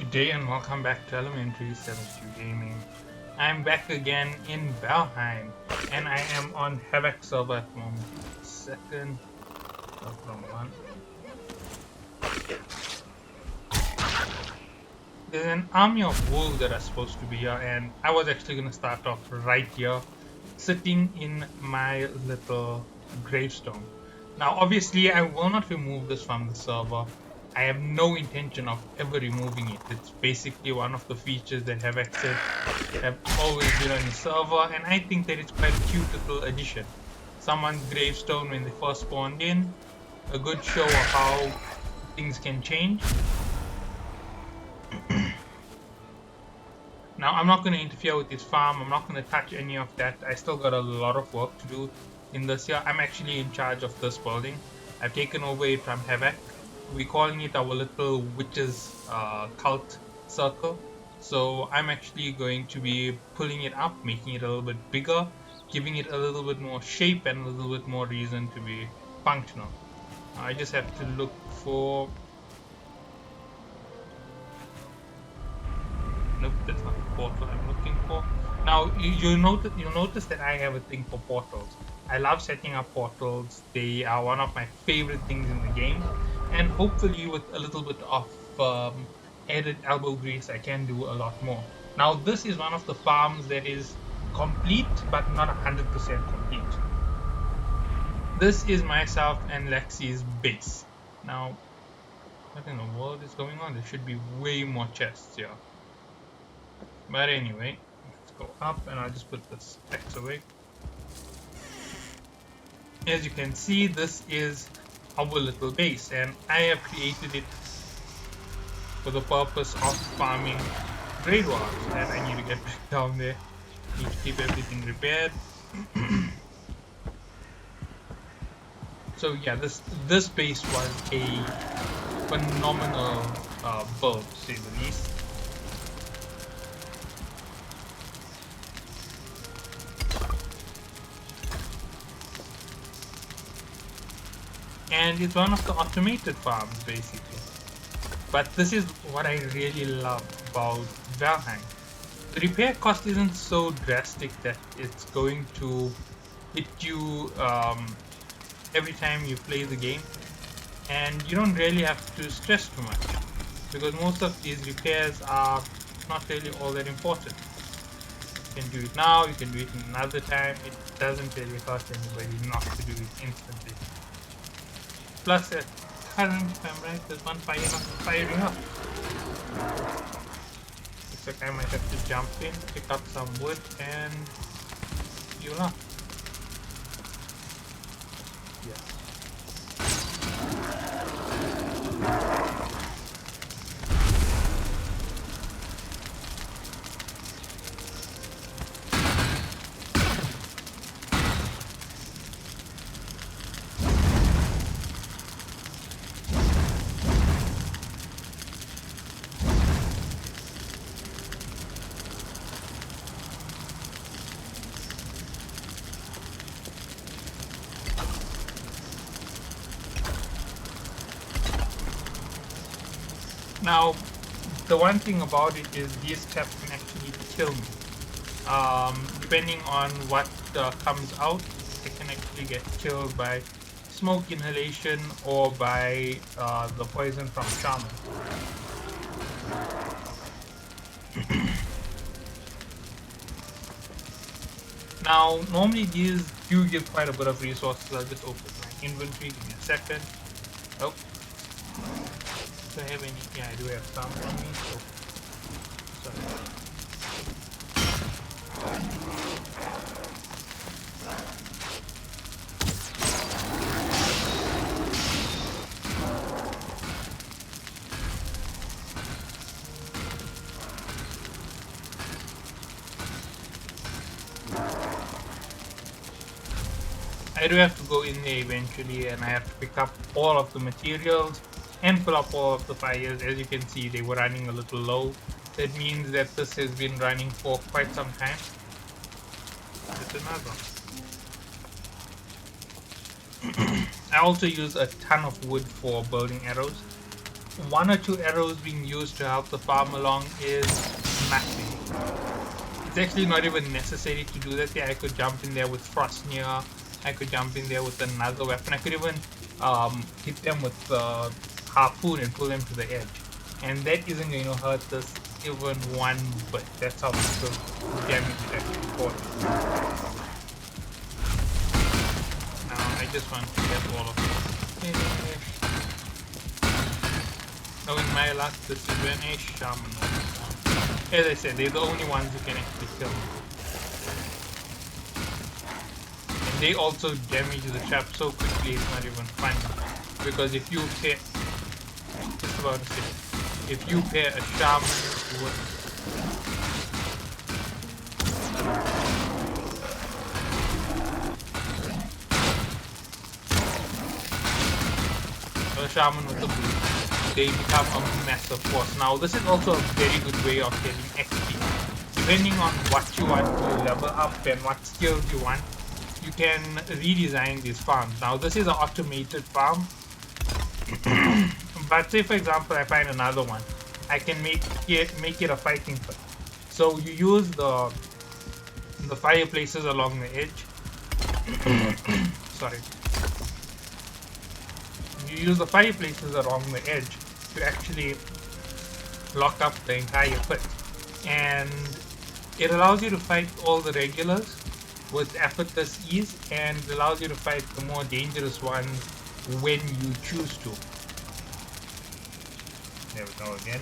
Good day and welcome back to Elementary 72 Gaming. I'm back again in Valheim and I am on Havoc server at the moment. Second, wrong one. There's an army of wolves that are supposed to be here, and I was actually going to start off right here, sitting in my little gravestone. Now, obviously, I will not remove this from the server. I have no intention of ever removing it. It's basically one of the features that have always been on the server, and I think that it's quite a cute little addition. Someone's gravestone when they first spawned in, a good show of how things can change. Now, I'm not going to interfere with his farm. I'm not going to touch any of that. I still got a lot of work to do in this year. I'm actually in charge of this building. I've taken over it from Havoc. We're calling it our little witches cult circle. So I'm actually going to be pulling it up, making it a little bit bigger, giving it a little bit more shape and a little bit more reason to be functional. I just have to look for... Nope, that's not the portal I'm looking for. Now, you'll notice that I have a thing for portals. I love setting up portals. They are one of my favorite things in the game. And hopefully with a little bit of added elbow grease, I can do a lot more. Now, this is one of the farms that is complete, but not 100% complete. This is myself and Lexi's base. Now, what in the world is going on? There should be way more chests here. But anyway, let's go up and I'll just put this X away. As you can see, this is our little base and I have created it for the purpose of farming grade wars, and I need to get back down there. Need to keep everything repaired. So yeah, this base was a phenomenal build, to say the least. And it's one of the automated farms, basically. But this is what I really love about Valheim. The repair cost isn't so drastic that it's going to hit you every time you play the game. And you don't really have to stress too much, because most of these repairs are not really all that important. You can do it now, you can do it another time. It doesn't really cost anybody not to do it instantly. Plus, at current, if I'm right, there's one firing up. Looks like I might have to jump in, pick up some wood, and heal up. Yes. Now, the one thing about it is these traps can actually kill me. Depending on what comes out, they can actually get killed by smoke inhalation or by the poison from shaman. Now, normally these do give quite a bit of resources. I'll just open my inventory, give me a second. Oh. Do I have any? Yeah, I do have some on me. So, sorry. I do have to go in there eventually, and I have to pick up all of the materials and fill up all of the fires. As you can see, they were running a little low. That means that this has been running for quite some time. There's another one. I also use a ton of wood for building arrows. one or two arrows being used to help the farm along is nothing. It's actually not even necessary to do that. Yeah, I could jump in there with Frostneer. I could jump in there with another weapon. I could even hit them with the harpoon and pull them to the edge. And that isn't going to hurt us even one bit. That's how much of damage it actually causes. Now, I just want to get all of this finished. Knowing my luck, this is when a shaman will spawn. As I said, they're the only ones who can actually kill me. And they also damage the trap so quickly it's not even funny. Because if you pair, just about to say, if you pair a shaman with the blue, they become a massive force. Now this is also a very good way of getting XP. Depending on what you want to level up and what skills you want, you can redesign these farms. Now this is an automated farm, but say for example I find another one, I can make it a fighting pit. So you use the fireplaces along the edge. Sorry. You use the fireplaces along the edge to actually lock up the entire pit, and it allows you to fight all the regulars with effortless ease, and it allows you to fight the more dangerous ones when you choose to. There we go again.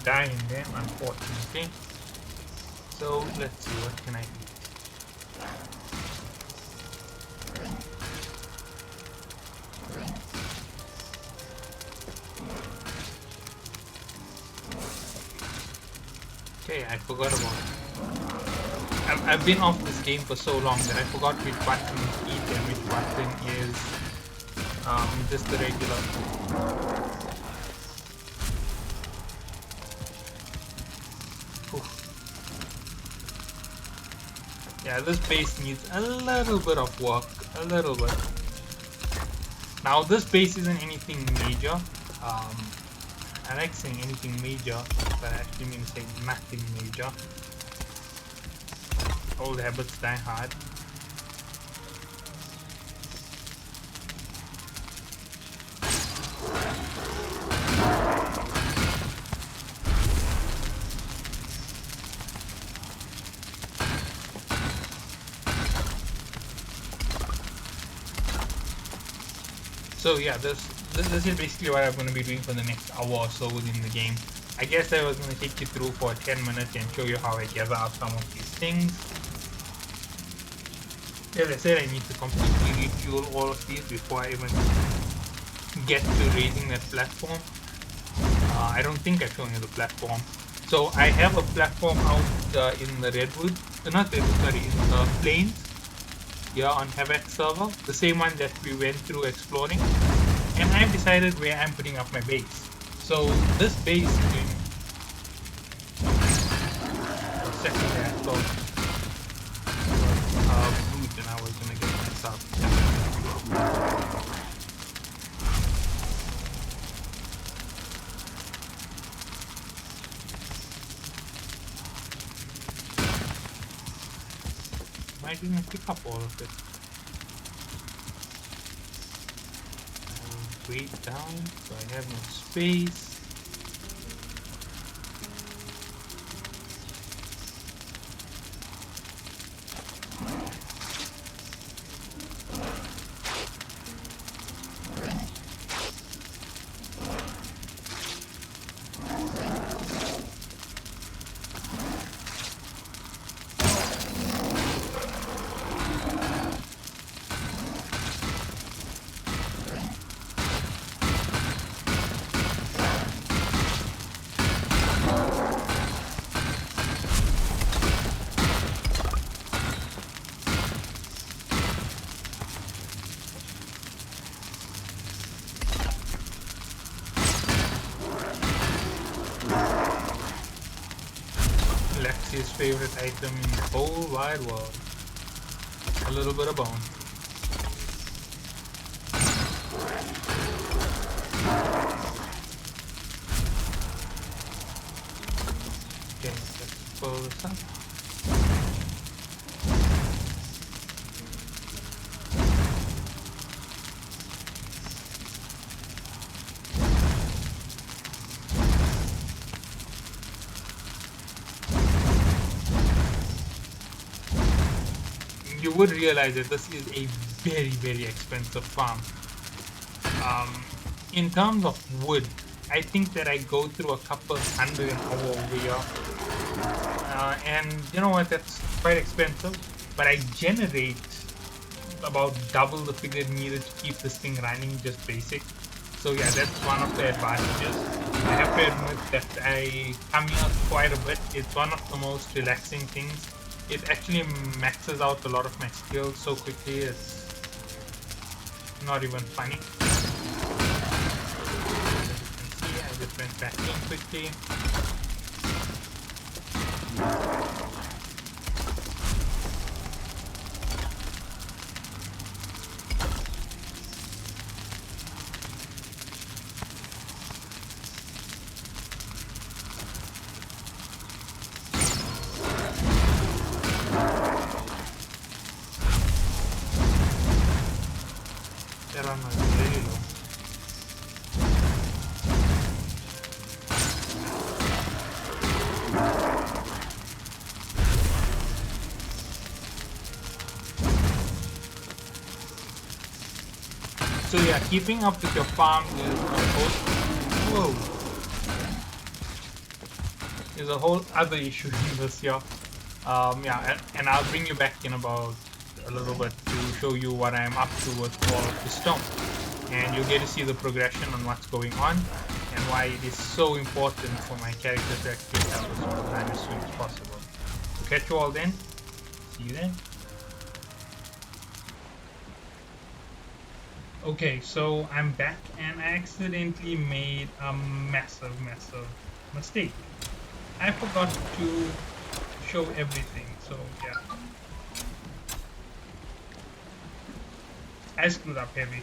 Die in them, unfortunately. So let's see, what can I eat? Okay, I forgot about it. I've been off this game for so long that I forgot which button is eat and which button is just the regular. Yeah, this base needs a little bit of work, a little bit. Now this base isn't anything major. I like saying anything major, but I actually mean to say nothing major. Old habits die hard. So yeah, this is basically what I'm going to be doing for the next hour or so within the game. I guess I was going to take you through for 10 minutes and show you how I gather up some of these things. As I said, I need to completely refuel all of these before I even get to raising that platform. I don't think I've shown you the platform. So I have a platform out in the Redwood, not Redwood, sorry, in the Plains. Here on Havoc server, the same one that we went through exploring, and I've decided where I'm putting up my base. So this base is going second there, so root, and I was gonna get myself. Why didn't I pick up all of it? way down, so I have no space. Lexi's favorite item in the whole wide world. A little bit of bone. Okay, let's pull this up. You would realize that this is a very expensive farm. In terms of wood, I think that I go through a couple hundred an hour over here. And you know what, that's quite expensive, but I generate about double the figure needed to keep this thing running, just basic. So yeah, that's one of the advantages. I have to admit that I come here quite a bit. It's one of the most relaxing things. It actually maxes out a lot of my skills so quickly, it's not even funny. As you can see, I just went back in quickly. There are not very low. So yeah, keeping up with your farm is a whole other issue in this year. Yeah, and I'll bring you back in about a little bit to show you what I'm up to with all of the stone, and you'll get to see the progression on what's going on and why it is so important for my character to actually have this done as soon as possible. So catch you all then. See you then. Okay, so I'm back and I accidentally made a massive mistake. I forgot to show everything, so yeah. I screwed up heavy.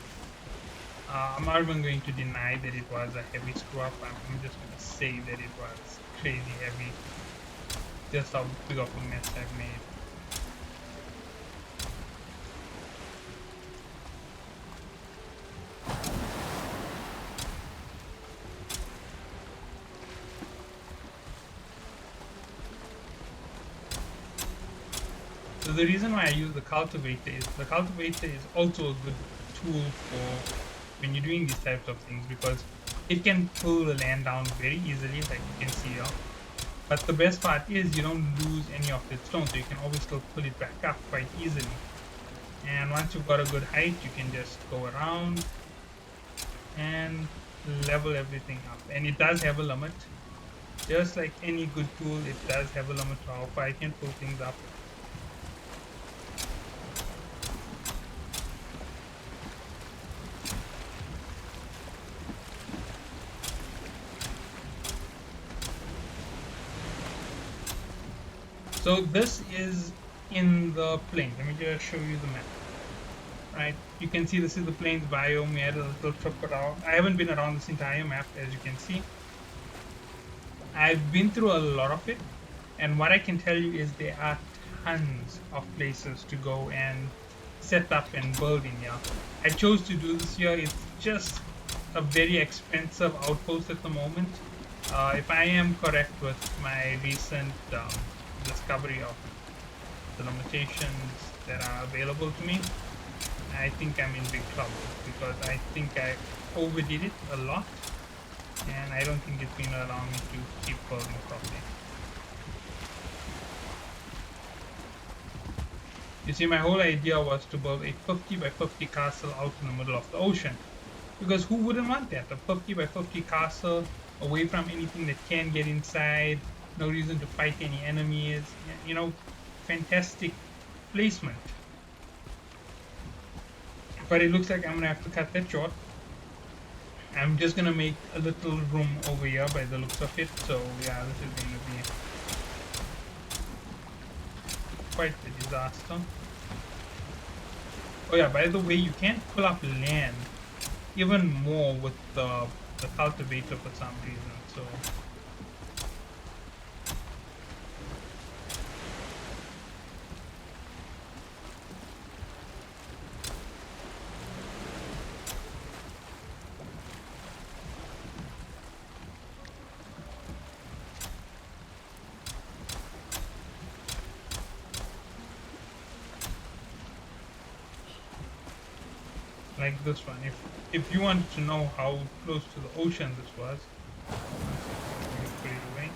I'm not even going to deny that it was a heavy screw up. I'm just going to say that it was crazy heavy. Just how big of a mess I've made. So the reason why I use the cultivator is also a good tool for when you're doing these types of things, because it can pull the land down very easily, like you can see here. But the best part is you don't lose any of the stone, so you can always still pull it back up quite easily. And once you've got a good height, you can just go around and level everything up. And it does have a limit. Just like any good tool, it does have a limit to how far it can pull things up. So this is in the plains. Let me just show you the map. Right, you can see this is the plains biome. We had a little trip around. I haven't been around this entire map, as you can see. I've been through a lot of it, and what I can tell you is there are tons of places to go and set up and build in here. I chose to do this here. It's just a very expensive outpost at the moment. If I am correct with my recent discovery of the limitations that are available to me, I think I'm in big trouble because I think I overdid it a lot, and I don't think it's going to allow me to keep building properly. You see, my whole idea was to build a 50 by 50 castle out in the middle of the ocean. Because who wouldn't want that? A 50 by 50 castle away from anything that can get inside, no reason to fight any enemies. You know, fantastic placement. But it looks like I'm gonna have to cut that short. I'm just gonna make a little room over here by the looks of it. So yeah, this is gonna be quite a disaster. Oh yeah, by the way, you can't pull up land even more with the cultivator for some reason. So like this one, if you want to know how close to the ocean this was, put it away.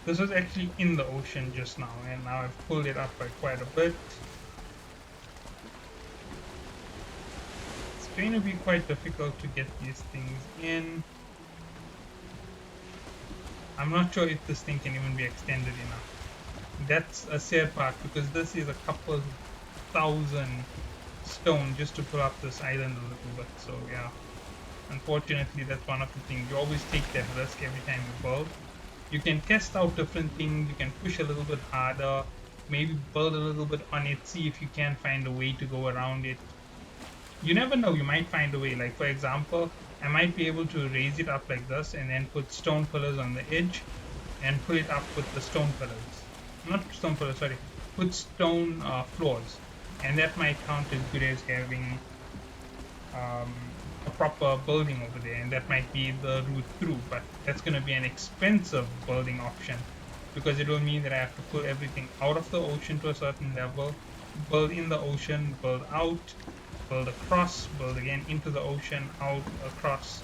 This was actually in the ocean just now, and now I've pulled it up by quite a bit. It's going to be quite difficult to get these things in. I'm not sure if this thing can even be extended enough. That's a sad part because this is a couple thousand stone just to pull up this island a little bit. So yeah, unfortunately that's one of the things. You always take that risk every time you build. You can test out different things, you can push a little bit harder, maybe build a little bit on it, see if you can find a way to go around it. You never know, you might find a way. Like for example, I might be able to raise it up like this and then put stone pillars on the edge and put it up with the stone pillars. Not stone pillars, sorry, put stone floors. And that might count as good as having a proper building over there, and that might be the route through, but that's going to be an expensive building option because it will mean that I have to pull everything out of the ocean to a certain level, build in the ocean, build out, build across, build again into the ocean, out, across,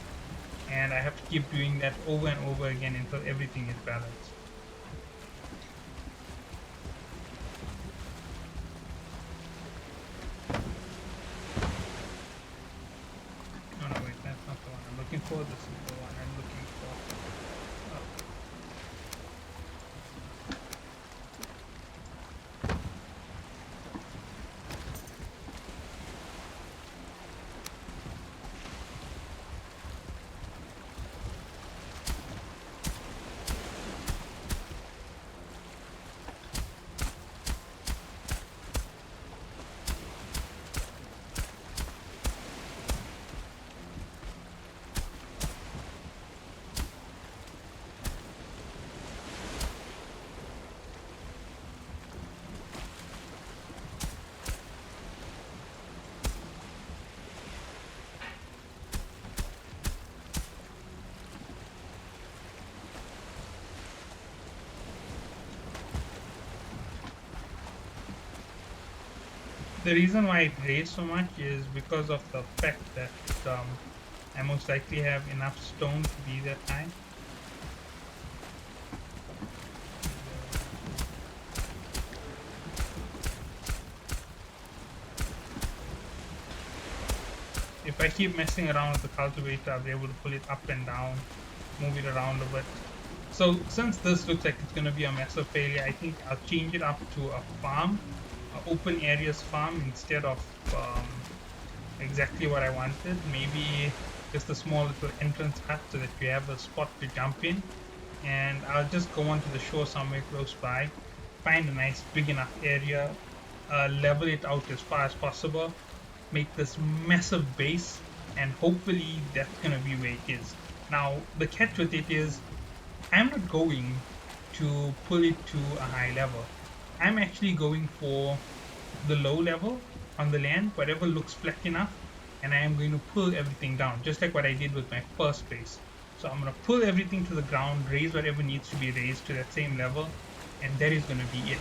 and I have to keep doing that over and over again until everything is balanced. Oh no, wait, that's not the one I'm looking for. This is the one I'm looking for. The reason why it raised so much is because of the fact that I most likely have enough stone to be that high. If I keep messing around with the cultivator, I'll be able to pull it up and down, move it around a bit. So since this looks like it's going to be a massive failure, I think I'll change it up to a farm, an open areas farm instead of exactly what I wanted. Maybe just a small little entrance hut so that you have a spot to jump in. And I'll just go onto the shore somewhere close by, find a nice big enough area, level it out as far as possible, make this massive base, and hopefully that's gonna be where it is. Now the catch with it is I'm not going to pull it to a high level. I'm actually going for the low level on the land, whatever looks flat enough, and I am going to pull everything down, just like what I did with my first base. So I'm going to pull everything to the ground, raise whatever needs to be raised to that same level, and that is going to be it.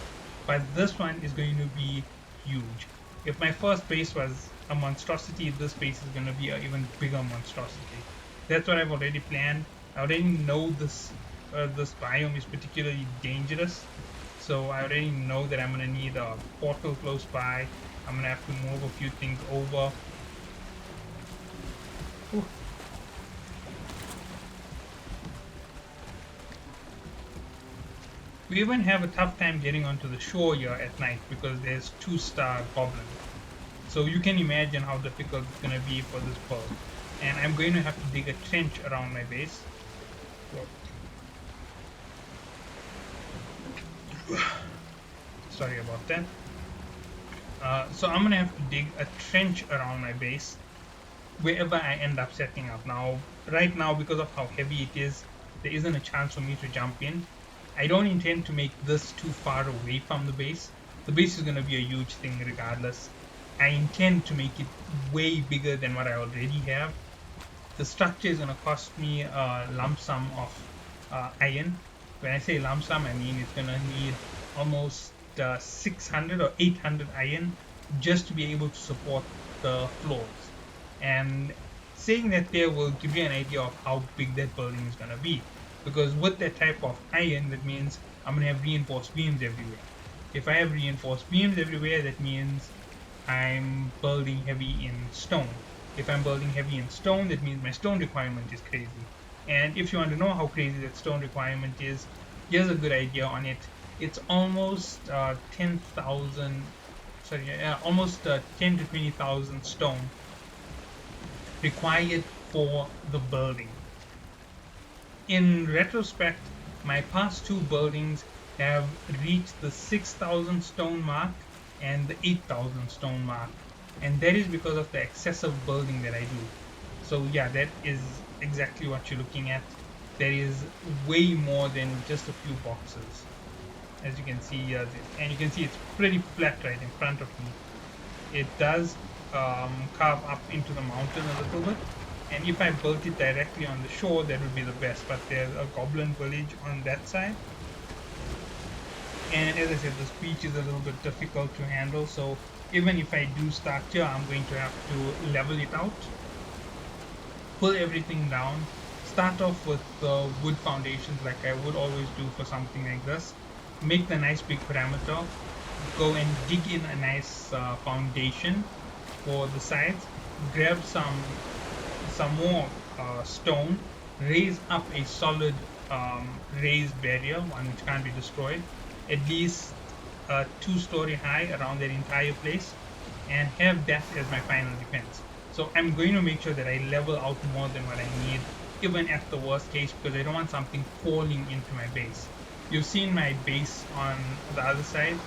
But this one is going to be huge. If my first base was a monstrosity, this base is going to be an even bigger monstrosity. That's what I've already planned. I already know this biome is particularly dangerous, so I already know that I'm going to need a portal close by. I'm going to have to move a few things over. Ooh. We even have a tough time getting onto the shore here at night because there's 2-star goblins. So you can imagine how difficult it's going to be for this bird. And I'm going to have to dig a trench around my base. Sorry about that. So I'm going to have to dig a trench around my base wherever I end up setting up. Now, right now, because of how heavy it is, there isn't a chance for me to jump in. I don't intend to make this too far away from the base. The base is going to be a huge thing regardless. I intend to make it way bigger than what I already have. The structure is going to cost me a lump sum of iron. When I say lump sum, I mean it's going to need almost 600 or 800 iron just to be able to support the floors. And saying that there will give you an idea of how big that building is going to be. Because with that type of iron, that means I'm going to have reinforced beams everywhere. If I have reinforced beams everywhere, that means I'm building heavy in stone. If I'm building heavy in stone, that means my stone requirement is crazy. And if you want to know how crazy that stone requirement is, here's a good idea on it. It's almost 10,000, almost 10 to 20,000 stone required for the building. In retrospect, my past 2 buildings have reached the 6,000 stone mark and the 8,000 stone mark, and that is because of the excessive building that I do. So yeah, that is exactly what you're looking at. There is way more than just a few boxes, as you can see here, and you can see it's pretty flat right in front of me. It does carve up into the mountain a little bit, and if I built it directly on the shore, that would be the best. But there's a goblin village on that side, and as I said, this beach is a little bit difficult to handle. So even if I do start here, I'm going to have to level it out, pull everything down, start off with the wood foundations like I would always do for something like this, make the nice big parameter, go and dig in a nice foundation for the sides, grab some more stone, raise up a solid raised barrier, one which can't be destroyed, at least 2-story high around that entire place, and have that as my final defense. So I'm going to make sure that I level out more than what I need, even at the worst case, because I don't want something falling into my base. You've seen my base on the other side.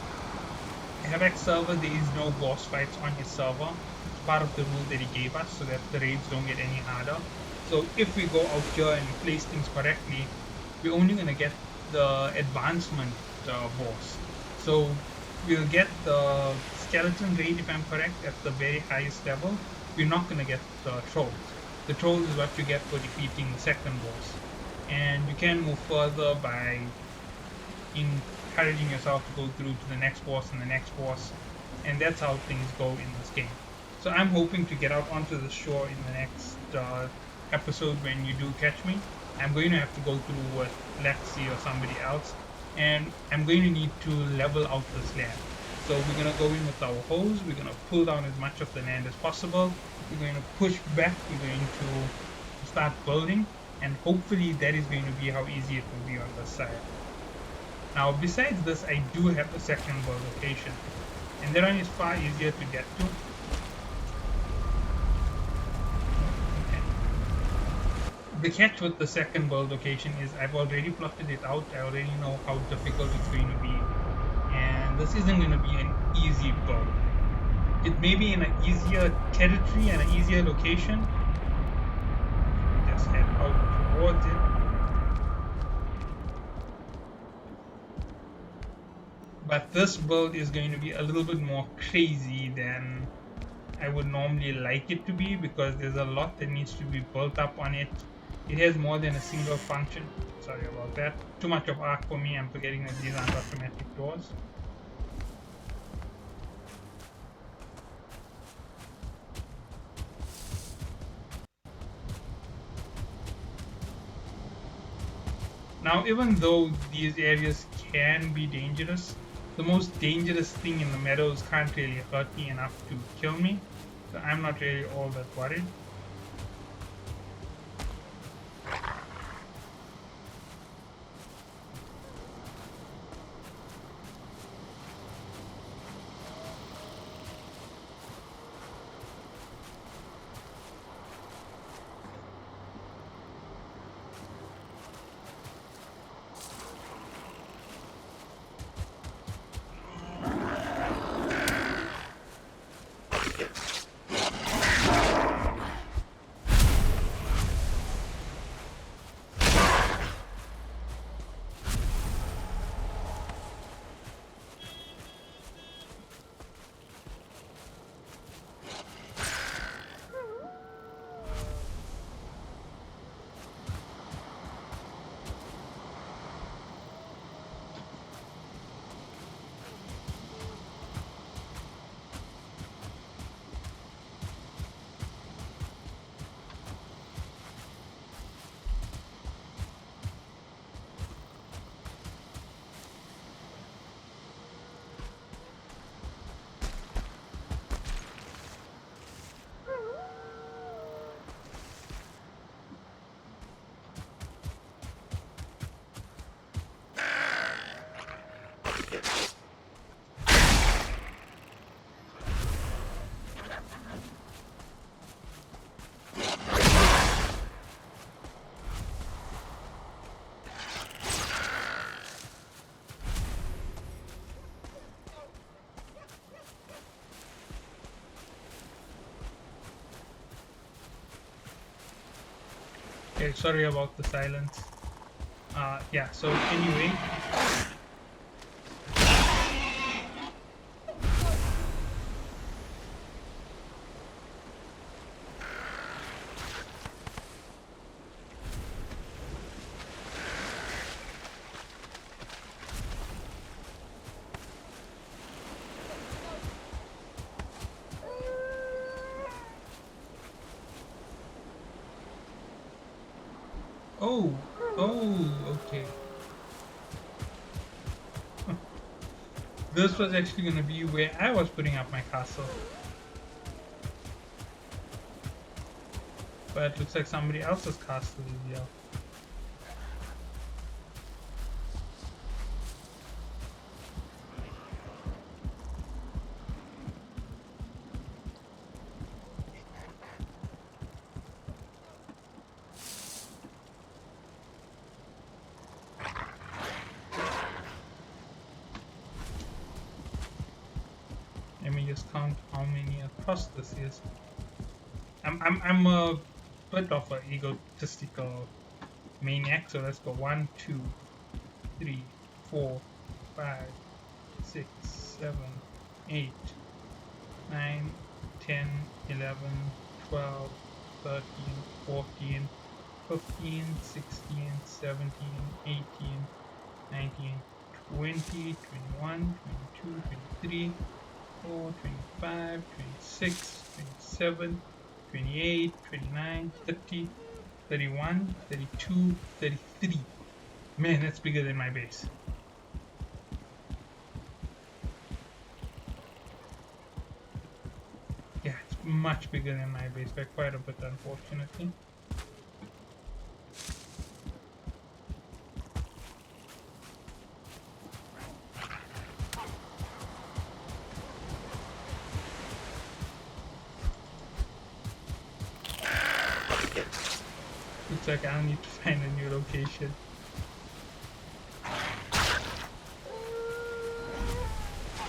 Havoc server, there is no boss fights on his server. It's part of the rule that he gave us so that the raids don't get any harder. So if we go out here and place things correctly, we're only going to get the advancement boss. So we'll get the skeleton raid, if I'm correct, at the very highest level. We're not going to get the trolls. The trolls is what you get for defeating the second boss. And you can move further by encouraging yourself to go through to the next boss and the next boss, and that's how things go in this game. So I'm hoping to get out onto the shore in the next episode when you do catch me. I'm going to have to go through with Lexi or somebody else, and I'm going to need to level out this land. So we're going to go in with our hose, we're going to pull down as much of the land as possible, we're going to push back, we're going to start building, and hopefully that is going to be how easy it will be on this side. Now besides this, I do have a second world location, and that one is far easier to get to. Okay. The catch with the second world location is I've already plotted it out, I already know how difficult it's going to be, and this isn't going to be an easy build. It may be in an easier territory and an easier location. Just head out towards it. But this build is going to be a little bit more crazy than I would normally like it to be, because there's a lot that needs to be built up on it. It has more than a single function. Sorry about that. Too much of arc for me. I'm forgetting that these aren't automatic doors. Now, even though these areas can be dangerous, the most dangerous thing in the meadows can't really hurt me enough to kill me, so I'm not really all that worried. Okay, sorry about the silence. Yeah, so anyway. Oh, okay. This was actually going to be where I was putting up my castle. But it looks like somebody else's castle is here. Let me just count how many across this is. I'm a bit of an egotistical maniac, so let's go 1, 2, 3, 4, 5, 6, 7, 8, 9, 10, 11, 12, 13, 14, 15, 16, 17, 18, 19, 20, 21, 22, 23, 24, 25, 26, 27, 28, 29, 30, 31, 32, 33. Man, that's bigger than my base. Yeah, it's much bigger than my base by quite a bit, unfortunately. Looks like I'll need to find a new location.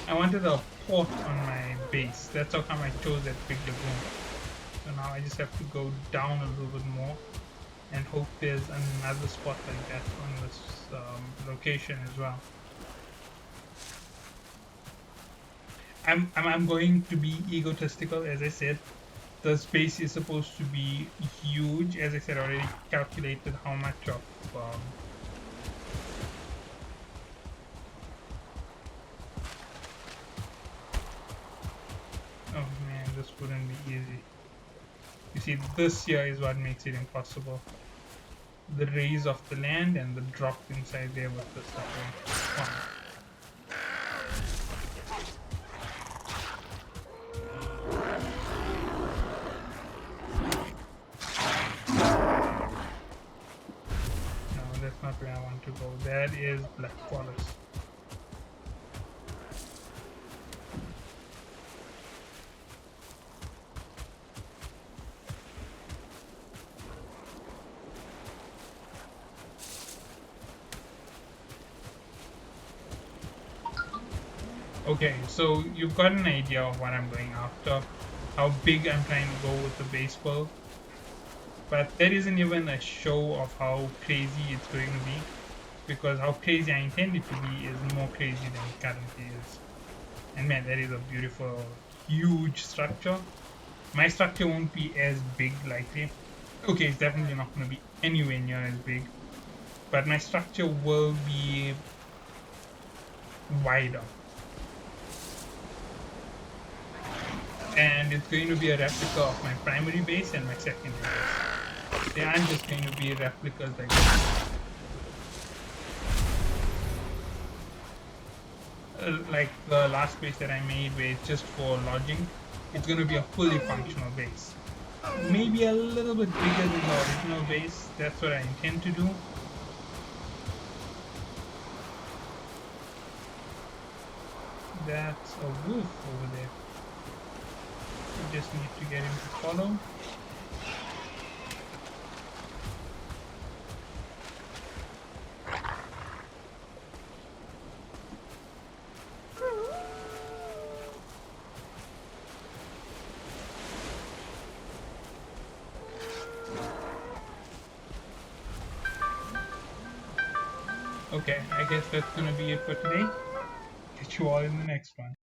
I wanted a port on my base. That's how come I chose that big lagoon. So now I just have to go down a little bit more and hope there's another spot like that on this location as well. I'm going to be egotistical, as I said. The space is supposed to be huge. As I said, I already calculated how much of oh man, this wouldn't be easy. You see, this here is what makes it impossible. The raise of the land and the drop inside there with the stuff. Wow. No, that's not where I want to go. That is Black Forest. Okay, so you've got an idea of what I'm going after, how big I'm trying to go with the baseball, but there isn't even a show of how crazy it's going to be, because how crazy I intend it to be is more crazy than it currently is. And man, that is a beautiful, huge structure. My structure won't be as big likely. Okay, it's definitely not going to be anywhere near as big, but my structure will be wider. And it's going to be a replica of my primary base and my secondary base. They aren't just going to be replicas like the last base that I made where it's just for lodging. It's going to be a fully functional base. Maybe a little bit bigger than the original base. That's what I intend to do. That's a wolf over there. We just need to get him to follow. Okay, I guess that's gonna be it for today. Catch you all in the next one.